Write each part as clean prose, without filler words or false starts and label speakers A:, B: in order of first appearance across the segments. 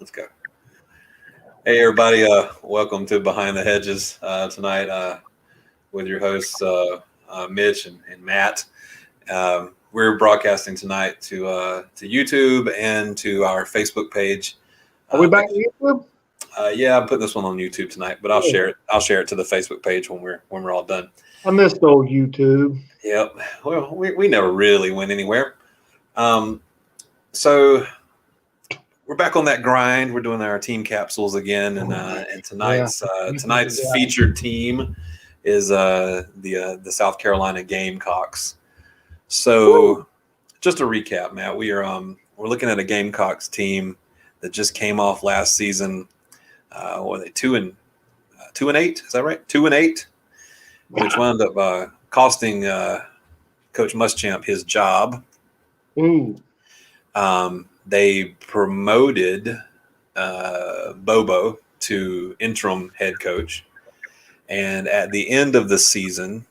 A: Let's go. Hey, everybody. Welcome to Behind the Hedges tonight with your hosts, Mitch and Matt. We're broadcasting tonight to YouTube and to our Facebook page.
B: Are we back to YouTube?
A: Yeah, I'm putting this one on YouTube tonight, but I'll share it. I'll share it to the Facebook page when we're all done.
B: I missed old YouTube.
A: Yep. Well, we never really went anywhere. So we're back on that grind. We're doing our team capsules again, and tonight's featured team is the South Carolina Gamecocks. So, just to recap, Matt, we're looking at a Gamecocks team that just came off last season. What are they 2-8? Is that right? 2-8, which wound up costing Coach Muschamp his job.
B: Ooh.
A: They promoted Bobo to interim head coach. And at the end of the season,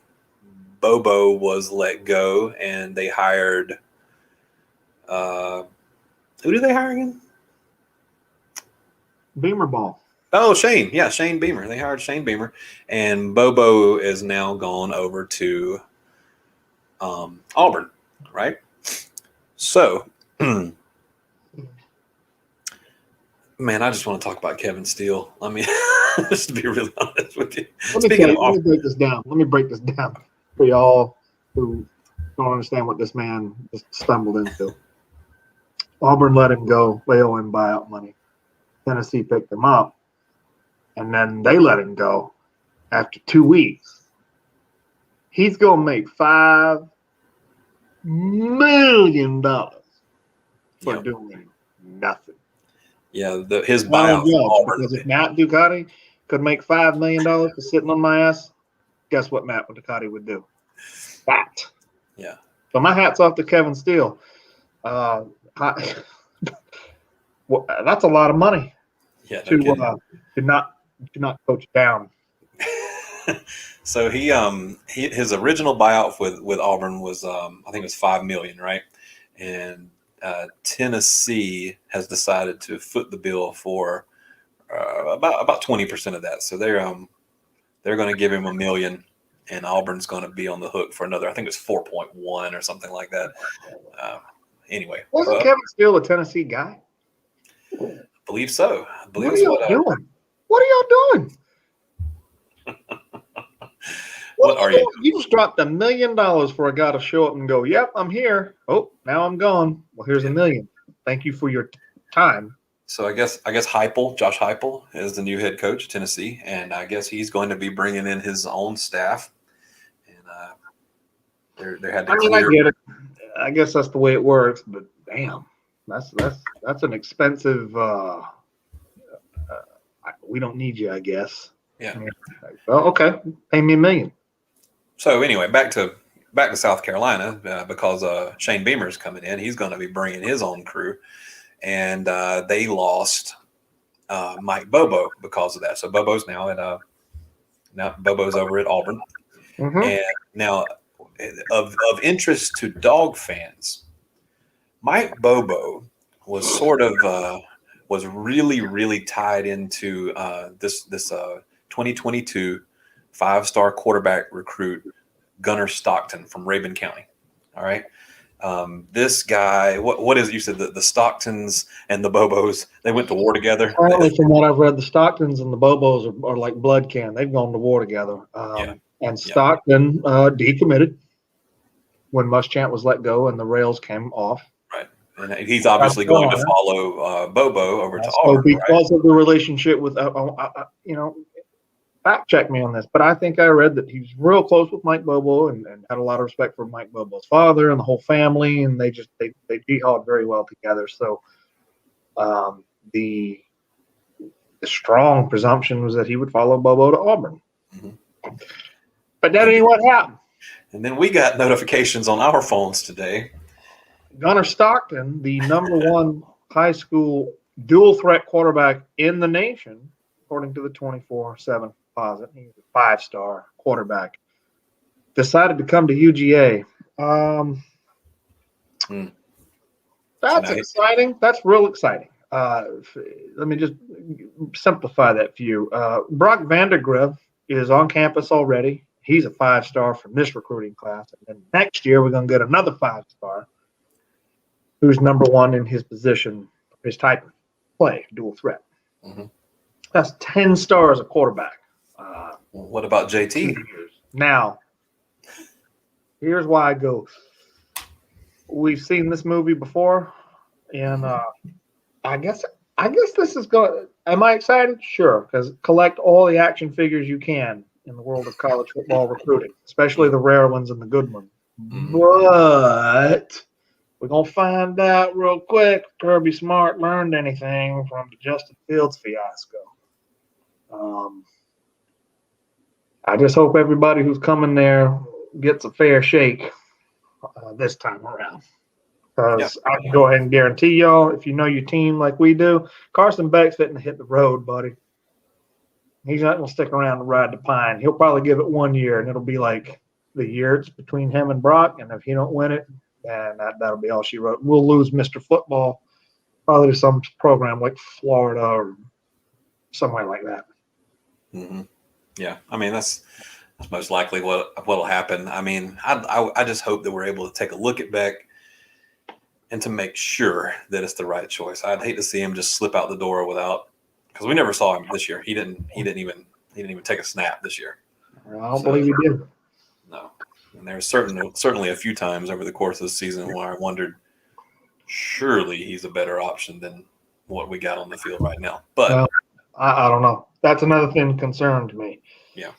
A: Bobo was let go, and they hired who did they hire again?
B: Beamer Ball.
A: Oh, Shane. Yeah, Shane Beamer. They hired Shane Beamer. And Bobo is now gone over to Auburn, right? So man, I just want to talk about Kevin Steele. I mean, just to be really honest with you.
B: Let me break this down. Let me break this down for y'all who don't understand what this man just stumbled into. Auburn let him go. They owe him buyout money. Tennessee picked him up, and then they let him go after 2 weeks. He's going to make $5 million for doing nothing.
A: Yeah, his buyout from Auburn.
B: Because if Matt Ducati could make $5 million for sitting on my ass, guess what Matt Ducati would do? That.
A: Yeah.
B: So my hat's off to Kevin Steele. Well, that's a lot of money.
A: Yeah.
B: To not coach down.
A: So his original buyout with Auburn was I think it was $5 million, right? And Tennessee has decided to foot the bill for about 20% of that. So they're going to give him $1 million, and Auburn's going to be on the hook for another. I think it's 4.1 or something like that. Anyway,
B: wasn't Kevin Steele a Tennessee guy?
A: I believe so.
B: What are y'all doing? What are y'all doing?
A: What are you?
B: You just dropped $1 million for a guy to show up and go, "Yep, I'm here. Oh, now I'm gone. Well, here's $1 million. Thank you for your time."
A: So I guess Josh Heupel is the new head coach of Tennessee, and I guess he's going to be bringing in his own staff. And they had to clear.
B: I get it. I guess that's the way it works. But damn, that's an expensive. We don't need you, I guess.
A: Yeah.
B: Well, okay. Pay me $1 million.
A: So anyway, back to South Carolina because Shane Beamer is coming in. He's going to be bringing his own crew, and they lost Mike Bobo because of that. So Bobo's now Bobo's over at Auburn, and now of interest to dog fans, Mike Bobo was sort of was really tied into this 2022 5-star quarterback recruit Gunnar Stockton from Rabun County. All right. This guy, what is it? You said the Stocktons and the Bobos, they went to war together.
B: Apparently, from what I've read, the Stocktons and the Bobos are like blood kin. They've gone to war together. And Stockton decommitted when Muschamp was let go and the rails came off.
A: Right. And he's obviously going to follow Bobo over to Auburn.
B: Because of the relationship with, fact check me on this, but I think I read that he was real close with Mike Bobo and had a lot of respect for Mike Bobo's father and the whole family, and they jihad very well together. So the strong presumption was that he would follow Bobo to Auburn. Mm-hmm. But that ain't what happened.
A: And then we got notifications on our phones today.
B: Gunnar Stockton, the number one high school dual threat quarterback in the nation, according to the 24/7 Posit, he's a 5-star quarterback, decided to come to UGA. That's exciting. That's real exciting. let me just simplify that for you. Brock Vandergriff is on campus already. He's a 5-star from this recruiting class. And then next year, we're going to get another 5-star who's number one in his position, his type of play, dual threat.
A: Mm-hmm.
B: That's 10 stars a quarterback.
A: What about JT?
B: Now, here's why I go. We've seen this movie before, and I guess this is going. Am I excited? Sure, because collect all the action figures you can in the world of college football recruiting, especially the rare ones and the good ones. Mm-hmm. But we're gonna find out real quick if Kirby Smart learned anything from the Justin Fields fiasco. I just hope everybody who's coming there gets a fair shake this time around. Because I can go ahead and guarantee y'all, if you know your team like we do, Carson Beck's fitting to hit the road, buddy. He's not going to stick around to ride the pine. He'll probably give it 1 year, and it'll be like the year it's between him and Brock. And if he don't win it, then that'll be all she wrote. We'll lose Mr. Football, probably to some program like Florida or somewhere like that.
A: Mm-hmm. Yeah, I mean that's most likely what'll happen. I mean, I just hope that we're able to take a look at Beck and to make sure that it's the right choice. I'd hate to see him just slip out the door without, because we never saw him this year. He didn't even take a snap this year.
B: I don't believe he did.
A: No, and there's certainly a few times over the course of the season where I wondered, surely he's a better option than what we got on the field right now. But
B: well, I don't know. That's another thing that concerned me.
A: Yeah.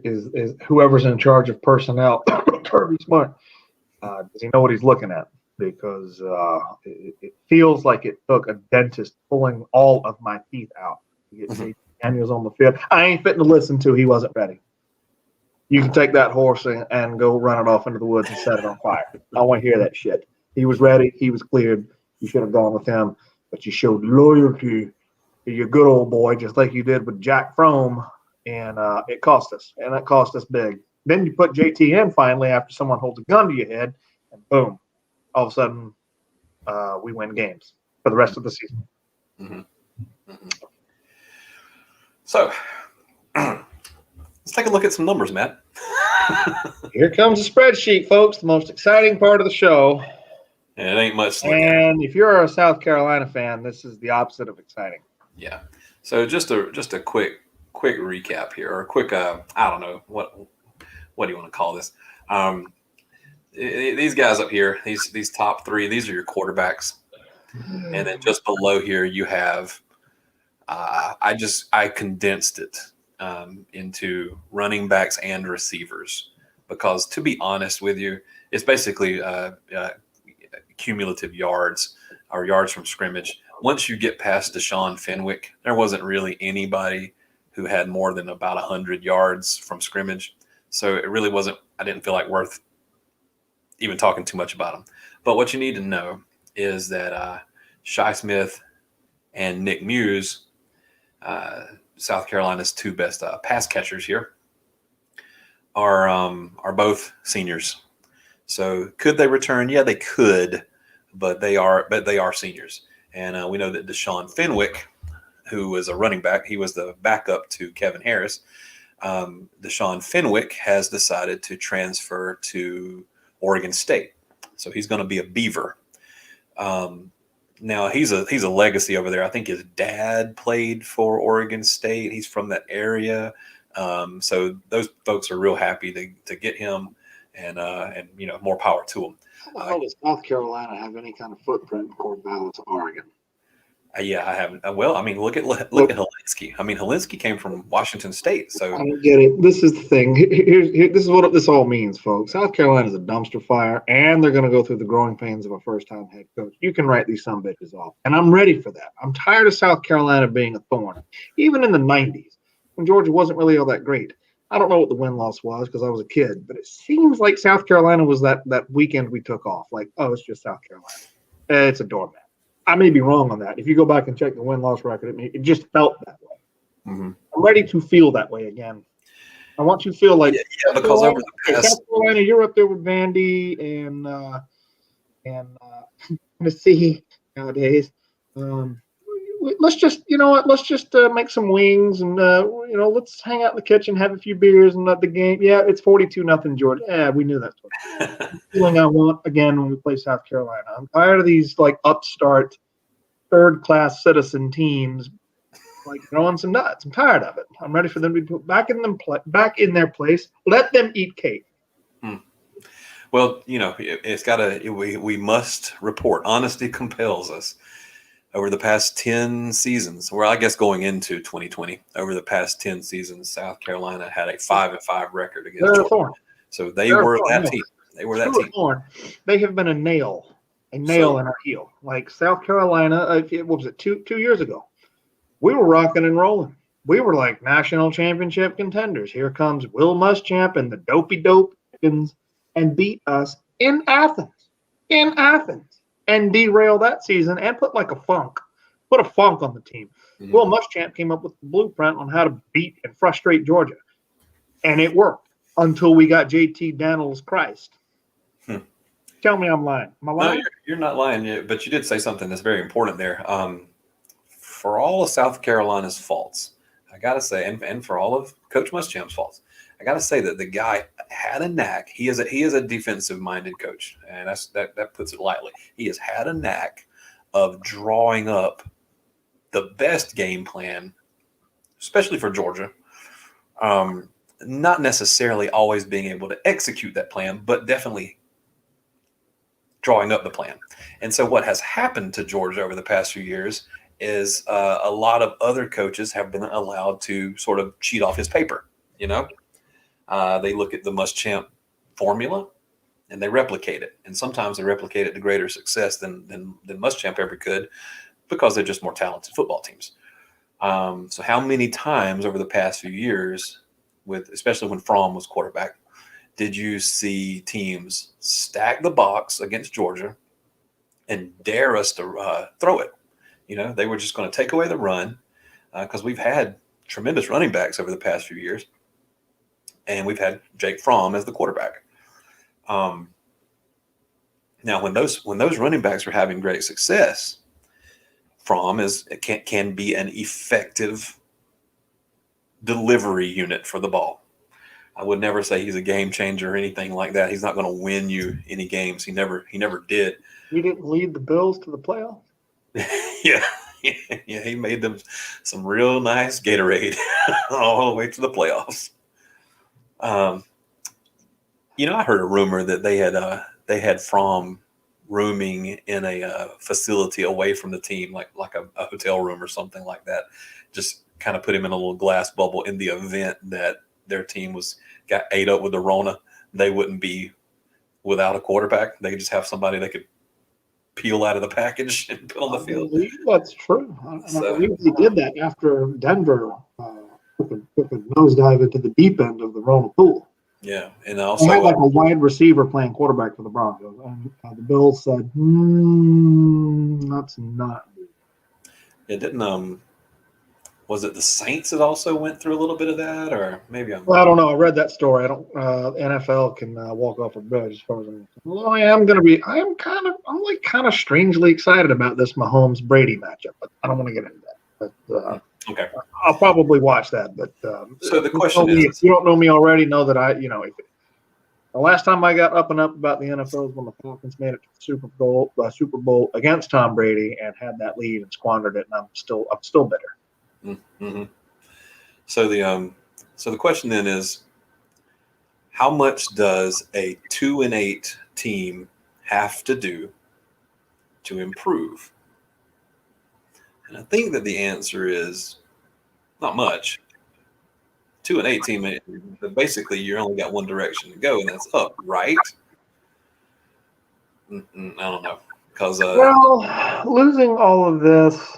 B: Is whoever's in charge of personnel, Kirby Smart, does he know what he's looking at? Because it feels like it took a dentist pulling all of my teeth out to get J.T. Daniels on the field. I ain't fitting to listen to he wasn't ready. You can take that horse and go run it off into the woods and set it on fire. I want to hear that shit. He was ready. He was cleared. You should have gone with him, but you showed loyalty to your good old boy, just like you did with Jack Fromm, and it cost us, and it cost us big. Then you put JT in finally after someone holds a gun to your head, and boom, all of a sudden we win games for the rest of the season.
A: Mm-hmm. Mm-hmm. So let's take a look at some numbers, Matt.
B: Here comes the spreadsheet, folks, the most exciting part of the show.
A: And it ain't much to look
B: at. And if you're a South Carolina fan, this is the opposite of exciting.
A: Yeah. So just a quick recap here, or a quick I don't know what do you want to call this? These guys up here, these top three, these are your quarterbacks, and then just below here you have I condensed it into running backs and receivers, because to be honest with you, it's basically cumulative yards or yards from scrimmage. Once you get past Deshaun Fenwick, there wasn't really anybody who had more than about 100 yards from scrimmage. So it really wasn't, I didn't feel like worth even talking too much about him. But what you need to know is that Shi Smith and Nick Muse, South Carolina's two best pass catchers here, are both seniors. So could they return? Yeah, they could, but they are seniors. And we know that Deshaun Fenwick, who was a running back, he was the backup to Kevin Harris. Deshaun Fenwick has decided to transfer to Oregon State, so he's going to be a Beaver. Now he's a legacy over there. I think his dad played for Oregon State. He's from that area, so those folks are real happy to get him, and more power to them.
B: How does South Carolina have any kind of footprint in Corvallis, Oregon?
A: Yeah, I haven't. Well, I mean, look at Helinski. I mean, Helinski came from Washington State, so
B: I don't get it. This is the thing. This is what this all means, folks. South Carolina is a dumpster fire, and they're going to go through the growing pains of a first-time head coach. You can write these sumbitches off, and I'm ready for that. I'm tired of South Carolina being a thorn. Even in the '90s, when Georgia wasn't really all that great. I don't know what the win-loss was because I was a kid, but it seems like South Carolina was that weekend we took off. Like, oh, it's just South Carolina. It's a doormat. I may be wrong on that. If you go back and check the win-loss record, it just felt that way. Mm-hmm. I'm ready to feel that way again. I want you to feel like
A: because over the past
B: South Carolina, you're up there with Vandy and Tennessee nowadays. Let's just, you know what? Let's just make some wings and let's hang out in the kitchen, have a few beers, and let the game. Yeah, it's 42-0 Georgia. Yeah, we knew that's what. Feeling I want again when we play South Carolina. I'm tired of these like upstart, third-class citizen teams like throwing some nuts. I'm tired of it. I'm ready for them to be put back in their place. Let them eat cake.
A: Well, it's got to. We must report. Honesty compels us. Over the past 10 seasons, or I guess going into 2020, over the past 10 seasons, South Carolina had a 5-5 record against
B: They're a
A: Georgia.
B: thorn.
A: So they were that team. They were that team.
B: Thorn. They have been a nail in our heel. Like South Carolina, what was it, two years ago? We were rocking and rolling. We were like national championship contenders. Here comes Will Muschamp and the dopey dope and beat us in Athens, and derail that season and put a funk on the team. Mm-hmm. Will Muschamp came up with the blueprint on how to beat and frustrate Georgia, and it worked until we got JT Daniels Christ. Tell me I'm lying. Am I lying?
A: No, you're not lying, but you did say something that's very important there. For all of South Carolina's faults, I got to say, and for all of Coach Muschamp's faults, I got to say that the guy had a knack. He is a defensive-minded coach, and that puts it lightly. He has had a knack of drawing up the best game plan, especially for Georgia. Not necessarily always being able to execute that plan, but definitely drawing up the plan. And so what has happened to Georgia over the past few years is a lot of other coaches have been allowed to sort of cheat off his paper, They look at the Muschamp formula and they replicate it. And sometimes they replicate it to greater success than Muschamp ever could because they're just more talented football teams. So how many times over the past few years, especially when Fromm was quarterback, did you see teams stack the box against Georgia and dare us to throw it? They were just going to take away the run because we've had tremendous running backs over the past few years. And we've had Jake Fromm as the quarterback. Now, when those running backs are having great success, Fromm can be an effective delivery unit for the ball. I would never say he's a game changer or anything like that. He's not going to win you any games. He never did.
B: He didn't lead the Bills to the playoffs.
A: Yeah, he made them some real nice Gatorade all the way to the playoffs. I heard a rumor that they had Fromm rooming in a facility away from the team, like a hotel room or something like that. Just kind of put him in a little glass bubble in the event that their team got ate up with the Rona. They wouldn't be without a quarterback. They could just have somebody they could peel out of the package and put on the field.
B: That's true. I believe they did that after Denver took a nosedive into the deep end of the Rona pool.
A: Yeah, and also
B: they had a wide receiver playing quarterback for the Broncos, and the Bills said, "That's not."
A: It didn't. Was it the Saints that also went through a little bit of that, or maybe I'm?
B: Well, I don't know. I read that story. I don't. NFL can walk off a bridge as far as I'm. Well, I'm kind of strangely excited about this Mahomes Brady matchup, but I don't want to get into that. But,
A: okay.
B: I'll probably watch that. But
A: so the question is,
B: if you don't know me already, know that the last time I got up and up about the NFL was when the Falcons made it to the Super Bowl against Tom Brady and had that lead and squandered it, and I'm still bitter.
A: Mm-hmm. So the question then is, how much does a 2-8 team have to do to improve? And I think that the answer is not much. 2-8 team, basically you only got one direction to go, and that's up, right? I don't know, because
B: losing all of this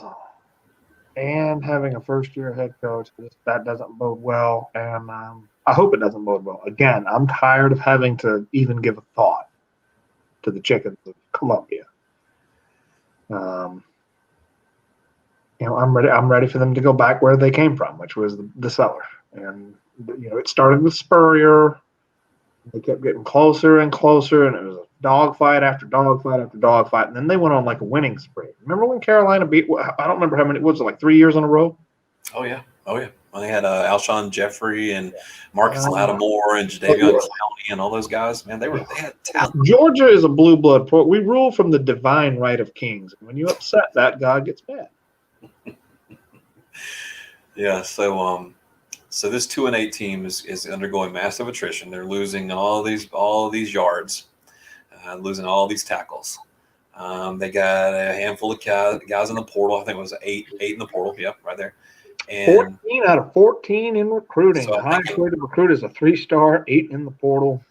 B: and having a first-year head coach, that doesn't bode well, and I hope it doesn't bode well. Again, I'm tired of having to even give a thought to the chickens of Columbia. I'm ready for them to go back where they came from, which was the cellar. And it started with Spurrier. They kept getting closer and closer, and it was a dogfight after dogfight after dogfight. And then they went on like a winning spree. Remember when Carolina beat? I don't remember how many. Was it like 3 years in a row?
A: Oh yeah. Well, they had Alshon Jeffrey and Marcus Lattimore and Jadeveon Clowney and all those guys. Man, they had talent.
B: Georgia is a blue blood. We rule from the divine right of kings. When you upset that, God gets mad.
A: Yeah. So this 2-8 team is undergoing massive attrition. They're losing all these yards, losing all these tackles. They got a handful of guys in the portal. I think it was eight in the portal. Yep, right there. And
B: 14 out of 14 in recruiting.
A: So
B: the highest rated recruit is a 3-star, 8 in the portal.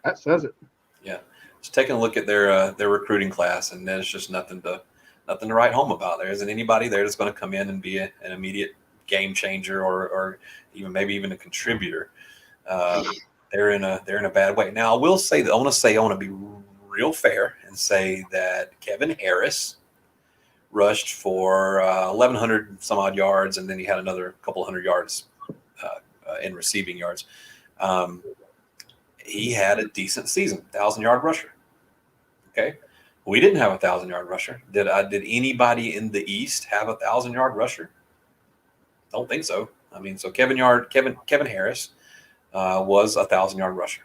B: That says it.
A: Yeah, just taking a look at their recruiting class, and there's just nothing to write home about. There isn't anybody there that's going to come in and be an immediate game changer or even a contributor. They're in a bad way. Now I will say that I want to be real fair and say that Kevin Harris rushed for 1,100 some odd yards, and then he had another couple hundred yards in receiving yards. He had a decent season, 1,000-yard rusher. Okay, we didn't have a 1,000-yard rusher. Did anybody in the East have a 1,000-yard rusher? Don't think so. I mean, so Kevin Harris was a 1,000-yard rusher.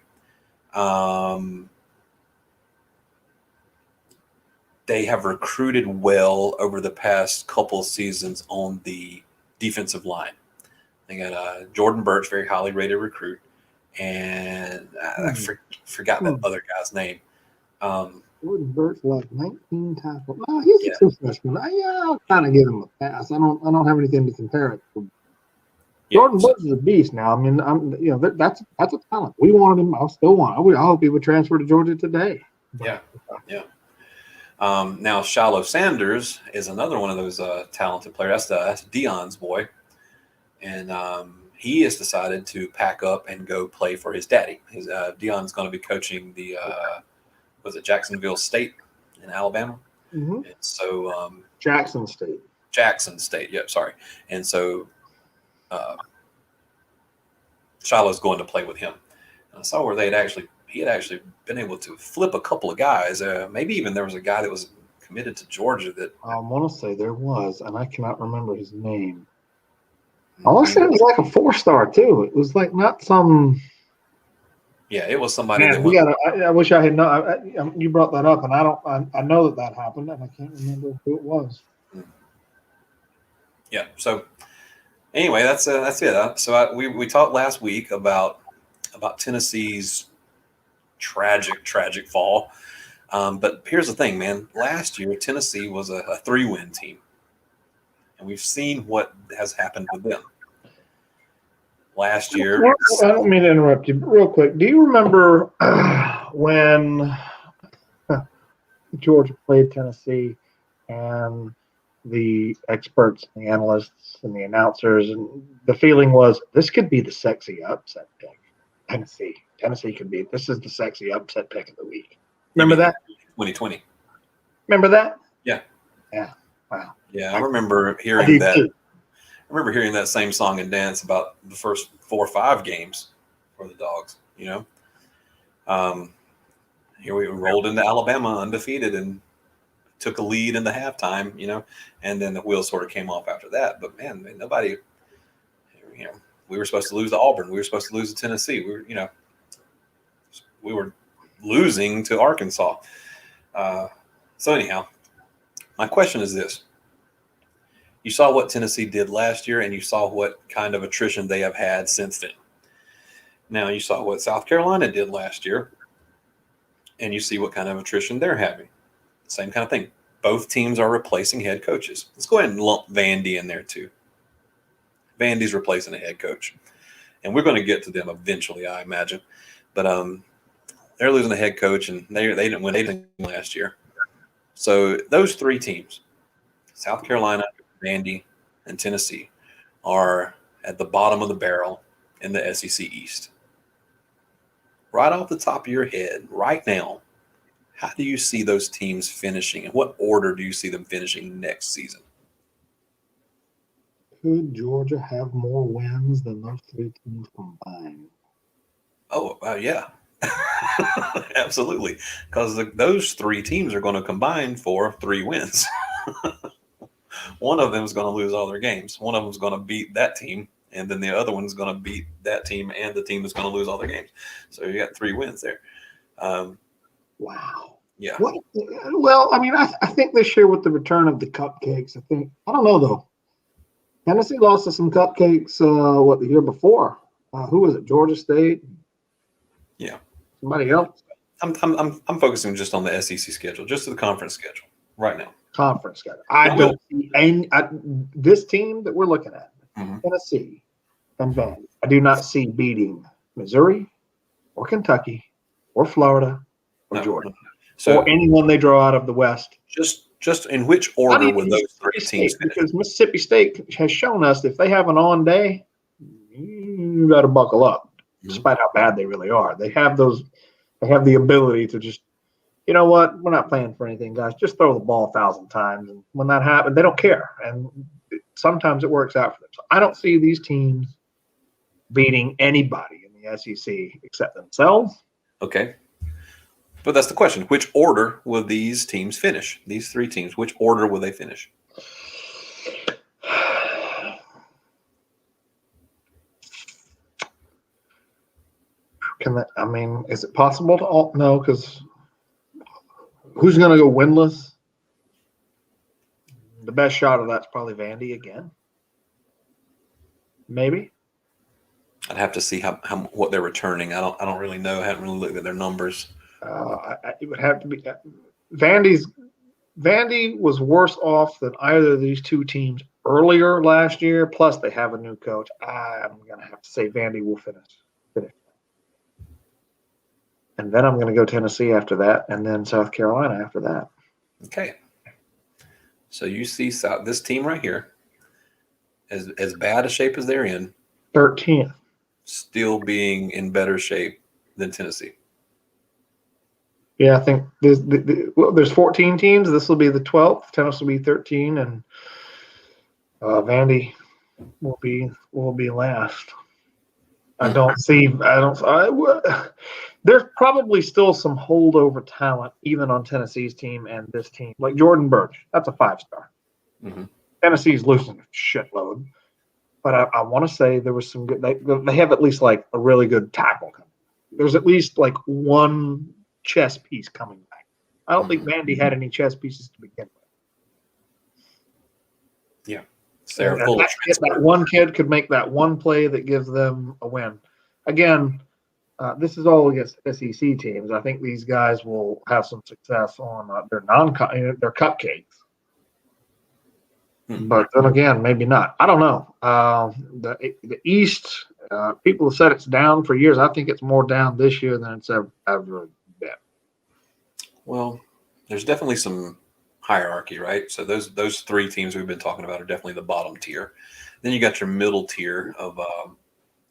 A: They have recruited well over the past couple of seasons on the defensive line. They got Jordan Birch, very highly rated recruit, and I forgot that other guy's name.
B: Jordan Birch like 19 tackles. Oh, he's a true freshman. I'll kind of give him a pass. I don't have anything to compare it to. Jordan Birch is a beast now. I mean, that's a talent. We wanted him. I still want him. I hope he would transfer to Georgia today.
A: Yeah. Now Shiloh Sanders is another one of those talented players. That's Dion's boy, and he has decided to pack up and go play for his daddy. Dion's going to be coaching the Jacksonville State in Alabama.
B: Mm-hmm.
A: And so
B: Jackson State.
A: Yep, sorry. And so Shiloh's going to play with him. And I saw where he had actually been able to flip a couple of guys. Maybe even there was a guy that was committed to Georgia that
B: I want to say there was, and I cannot remember his name. I want to say it was like a 4-star too. It was like not some.
A: Yeah, it was somebody
B: Man, I wish I had known. You brought that up, and I know that happened, and I can't remember who it was.
A: Yeah. So anyway, that's it. So we talked last week about Tennessee's tragic fall. But here's the thing, man. Last year, Tennessee was a 3-win team, and we've seen what has happened with them. Last year,
B: I don't mean to interrupt you, but real quick. Do you remember when Georgia played Tennessee, and the experts, the analysts, and the announcers, and the feeling was this could be the sexy upset pick. Tennessee could be. This is the sexy upset pick of the week. Remember that?
A: 2020.
B: Remember that?
A: Yeah.
B: Wow.
A: Yeah, I remember hearing that. I remember hearing that same song and dance about the first 4 or 5 games for the Dogs. Here we rolled into Alabama undefeated and took a lead in the halftime. And then the wheels sort of came off after that. But man, nobody. We were supposed to lose to Auburn. We were supposed to lose to Tennessee. We were losing to Arkansas. So anyhow, my question is this. You saw what Tennessee did last year, and you saw what kind of attrition they have had since then. Now you saw what South Carolina did last year, and you see what kind of attrition they're having. Same kind of thing. Both teams are replacing head coaches. Let's go ahead and lump Vandy in there too. Vandy's replacing a head coach, and we're going to get to them eventually, I imagine. But they're losing a head coach, and they didn't win anything last year. So those 3 teams, South Carolina, Vandy, and Tennessee, are at the bottom of the barrel in the SEC East. Right off the top of your head, right now, how do you see those teams finishing? In what order do you see them finishing next season?
B: Could Georgia have more wins than those 3 teams combined?
A: Oh, yeah. Absolutely, because those three teams are going to combine for 3 wins. One of them is going to lose all their games. One of them is going to beat that team, and then the other one's going to beat that team and the team that's going to lose all their games. So you got 3 wins there.
B: Wow.
A: Yeah.
B: What? Well, I mean, I think this year with the return of the cupcakes, I don't know though. Tennessee lost to some cupcakes. The year before? Who was it? Georgia State.
A: Yeah.
B: Somebody else.
A: I'm focusing just on the SEC schedule, just the conference schedule right now.
B: Conference schedule. I don't see any. This team that we're looking at, Tennessee and Vandy, I do not see beating Missouri or Kentucky or Florida or Georgia or anyone they draw out of the West.
A: Just in which order would those 3 teams finish?
B: Because Mississippi State has shown us if they have an on day, you got to buckle up, despite how bad they really are. They have the ability to just, you know what, we're not playing for anything, guys. Just throw the ball 1,000 times. And when that happens, they don't care. And sometimes it works out for them. So I don't see these teams beating anybody in the SEC except themselves.
A: Okay. But that's the question. Which order will these teams finish? These 3 teams, which order will they finish?
B: Is it possible to all? No, because who's going to go winless? The best shot of that's probably Vandy again. Maybe.
A: I'd have to see how what they're returning. I don't really know. I haven't really looked at their numbers.
B: It would have to be Vandy was worse off than either of these 2 teams earlier last year. Plus, they have a new coach. I'm going to have to say Vandy will finish. And then I'm going to go Tennessee after that, and then South Carolina after that.
A: Okay. So you see this team right here, as bad a shape as they're in,
B: 13th,
A: still being in better shape than Tennessee.
B: Yeah, I think there's 14 teams. This will be the 12th. Tennessee will be 13, and Vandy will be last. There's probably still some holdover talent even on Tennessee's team and this team. Like Jordan Burch, that's a 5-star.
A: Mm-hmm.
B: Tennessee's losing a shitload. But I want to say there was some good. They have at least like a really good tackle coming. There's at least like one chess piece coming back. I don't think Vandy had any chess pieces to begin with.
A: Yeah.
B: That one kid could make that one play that gives them a win. Again, this is all against SEC teams. I think these guys will have some success on their their cupcakes.
A: Mm-hmm.
B: But then again, maybe not. I don't know. The East, people have said it's down for years. I think it's more down this year than it's ever been.
A: Well, there's definitely some hierarchy, right? So those 3 teams we've been talking about are definitely the bottom tier. Then you got your middle tier of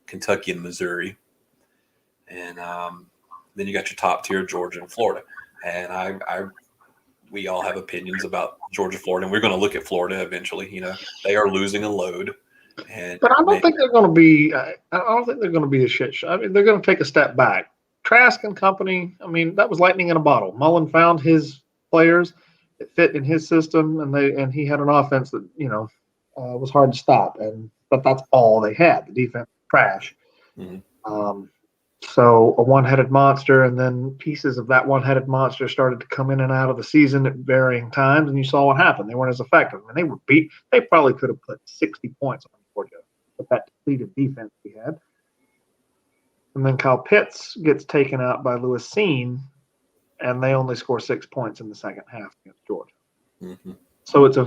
A: Kentucky and Missouri, and then you got your top tier, Georgia and Florida. And we all have opinions about Georgia, Florida, and we're going to look at Florida eventually. You know, they are losing a load.
B: But I don't think they're going to be. I don't think they're going to be a shit show. I mean, they're going to take a step back. Trask and company. I mean, that was lightning in a bottle. Mullen found his players that fit in his system, and he had an offense that was hard to stop. But that's all they had. The defense trash.
A: Mm-hmm.
B: So a one-headed monster, and then pieces of that one-headed monster started to come in and out of the season at varying times, and you saw what happened. They weren't as effective. I mean, they were beat. They probably could have put 60 points on Georgia with that depleted defense we had. And then Kyle Pitts gets taken out by Lewis Seen, and they only score 6 points in the second half against Georgia.
A: Mm-hmm.
B: So it's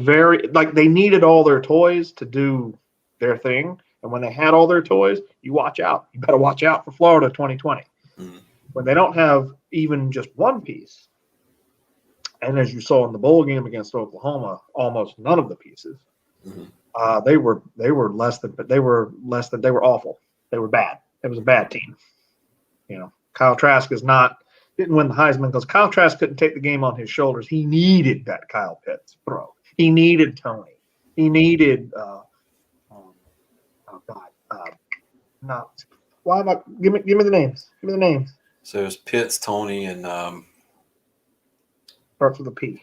B: they needed all their toys to do their thing. And when they had all their toys, you watch out. You better watch out for Florida 2020.
A: Mm-hmm. When
B: they don't have even just one piece, and as you saw in the bowl game against Oklahoma, almost none of the pieces, they were awful. They were bad. It was a bad team. Kyle Trask didn't win the Heisman because Kyle Trask couldn't take the game on his shoulders. He needed that Kyle Pitts throw. He needed Tony. He needed give me the names. Give me the names.
A: So there's Pitts, Tony, and
B: Starts with a P.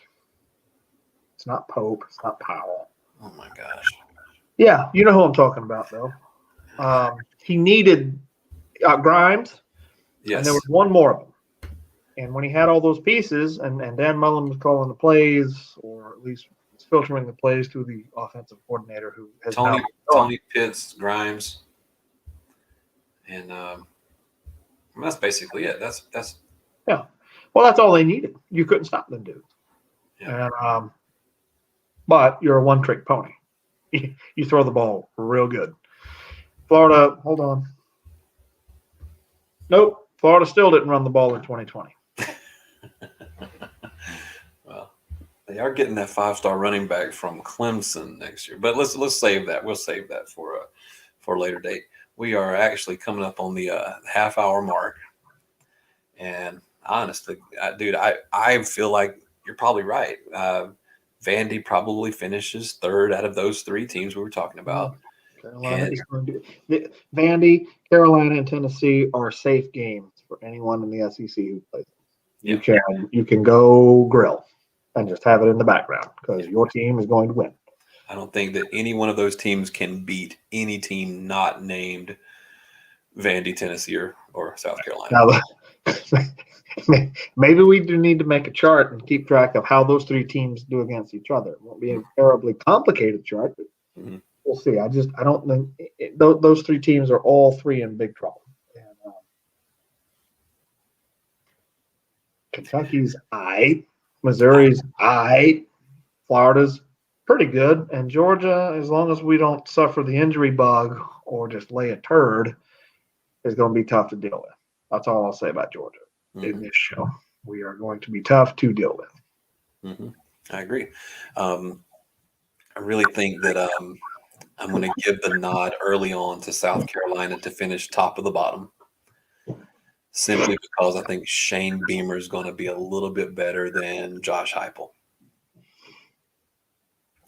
B: It's not Pope. It's not Powell.
A: oh my gosh.
B: Yeah, you know who I'm talking about, though. He needed Grimes, and there
A: Yes.
B: was one more of them. And when he had all those pieces, and Dan Mullen was calling the plays, or at least filtering the plays through the offensive coordinator, who has now
A: Tony Pitts, Grimes, and that's basically it. That's
B: yeah. Well, that's all they needed. You couldn't stop them, dude.
A: yeah.
B: And but you're a one-trick pony. You throw the ball real good. Florida, hold on. Nope. Florida still didn't run the ball in 2020.
A: Well, they are getting that 5-star running back from Clemson next year, but let's save that. We'll save that for a later date. We are actually coming up on the half-hour mark, and honestly, dude, I feel like you're probably right. Vandy probably finishes third out of those three teams we were talking about.
B: Carolina is going to Vandy, Carolina, and Tennessee are safe games for anyone in the SEC who plays.
A: Yeah.
B: You can go grill and just have it in the background because your team is going to win.
A: I don't think that any one of those teams can beat any team not named Vandy, Tennessee, or South Carolina.
B: Now, maybe we do need to make a chart and keep track of how those three teams do against each other. It won't be a terribly complicated chart, but we'll see. I don't think those three teams are all three in big trouble. And, Kentucky's aight, Missouri's aight, Florida's pretty good, and Georgia, as long as we don't suffer the injury bug or just lay a turd, is going to be tough to deal with. That's all I'll say about Georgia in this show. We are going to be tough to deal with.
A: I agree. I really think that I'm going to give the nod early on to South Carolina to finish top of the bottom, simply because I think Shane Beamer is going to be a little bit better than Josh Heupel.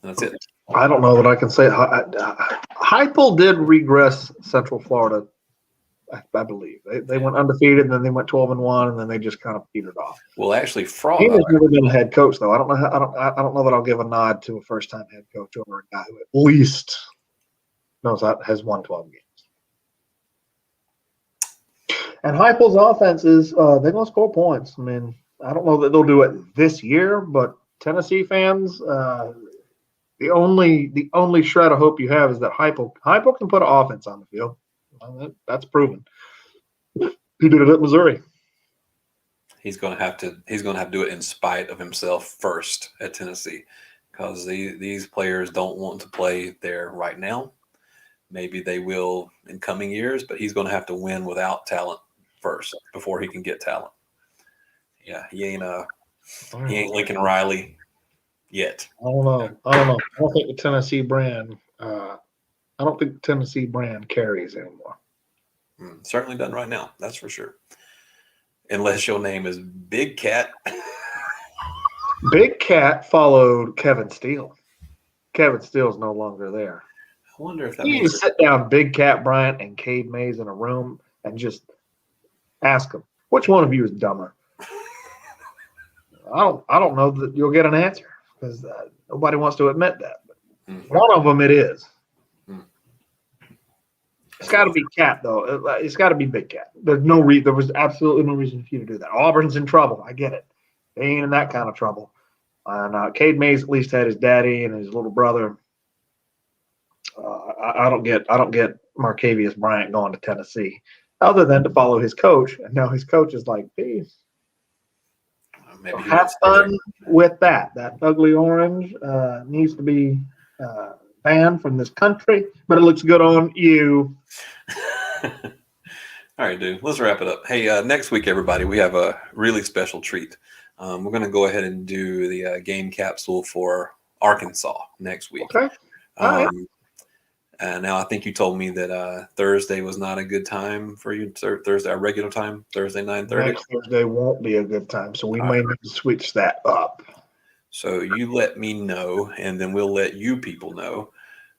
A: And that's it.
B: I don't know that I can say Heupel did regress Central Florida. I believe they went undefeated, and then they went 12-1, and then they just kind of petered off.
A: Well, actually,
B: He has never been a head coach, though. I don't know that I'll give a nod to a first-time head coach over a guy who at least knows that has won 12 games. And Heupel's offense is they're going to score points. I mean, I don't know that they'll do it this year, but Tennessee fans, the only shred of hope you have is that Heupel can put an offense on the field. That's proven. He did it at Missouri.
A: He's going to have to do it in spite of himself first at Tennessee, because these players don't want to play there right now. Maybe they will in coming years, but he's going to have to win without talent first before he can get talent. Yeah, he ain't Lincoln Riley yet.
B: I don't know. I don't think the Tennessee brand. I don't think the Tennessee brand carries anymore.
A: Certainly doesn't right now. That's for sure. Unless your name is Big Cat.
B: Big Cat followed Kevin Steele. Kevin Steele's no longer there.
A: I wonder if that
B: you
A: means
B: need to sit down Big Cat Bryant and Cade Mays in a room and just ask them, which one of you is dumber? I don't know that you'll get an answer because nobody wants to admit that. But one of them it is. It's got to be Cat, though. It's got to be Big Cat. There was absolutely no reason for you to do that. Auburn's in trouble. I get it. They ain't in that kind of trouble. And Cade Mays at least had his daddy and his little brother. I don't get Marcavius Bryant going to Tennessee, other than to follow his coach. And now his coach is like, peace.
A: Maybe
B: have fun with that. That ugly orange needs to be banned from this country, but it looks good on you.
A: All right, dude. Let's wrap it up. Hey, next week, everybody, we have a really special treat. We're going to go ahead and do the game capsule for Arkansas next week.
B: Okay. All right.
A: Now, I think you told me that Thursday was not a good time for you. Thursday, our regular time, Thursday 9:30.
B: Next Thursday won't be a good time, so we may need to switch that up.
A: So you let me know, and then we'll let you people know.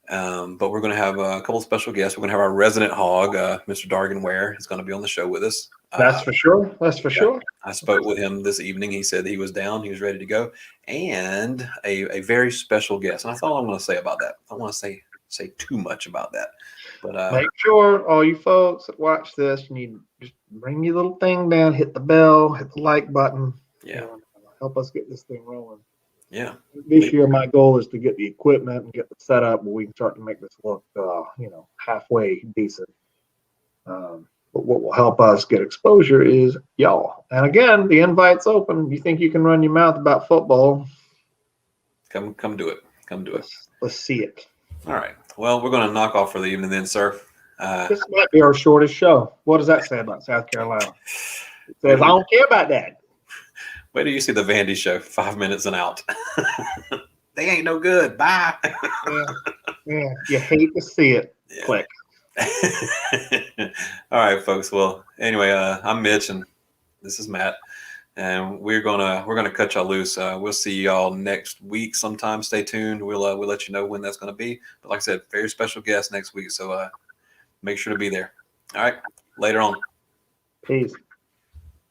A: But we're going to have a couple of special guests. We're going to have our resident hog, Mr. Dargan Ware, is going to be on the show with us.
B: That's for sure. That's for sure.
A: I spoke with him this evening. He said he was down. He was ready to go. And a very special guest. And that's all I'm going to say about that. I don't want to say too much about that. But
B: make sure all you folks that watch this, you need to just bring your little thing down, hit the bell, hit the like button.
A: Yeah.
B: Help us get this thing rolling.
A: Yeah.
B: This year, my goal is to get the equipment and get the setup where we can start to make this look, halfway decent. But what will help us get exposure is y'all. And again, the invite's open. You think you can run your mouth about football?
A: Come do it. Come do it.
B: Let's see it.
A: All right. Well, we're going to knock off for the evening then, sir.
B: This might be our shortest show. What does that say about South Carolina? It says, I don't care about that.
A: Wait till you see the Vandy show, 5 minutes and out. They ain't no good. Bye.
B: Yeah. You hate to see it.
A: Yeah.
B: Click.
A: All right, folks. Well, anyway, I'm Mitch and this is Matt, and we're gonna cut y'all loose. We'll see y'all next week sometime. Stay tuned. We'll let you know when that's gonna be. But like I said, very special guest next week, so make sure to be there. All right, later on.
B: Peace.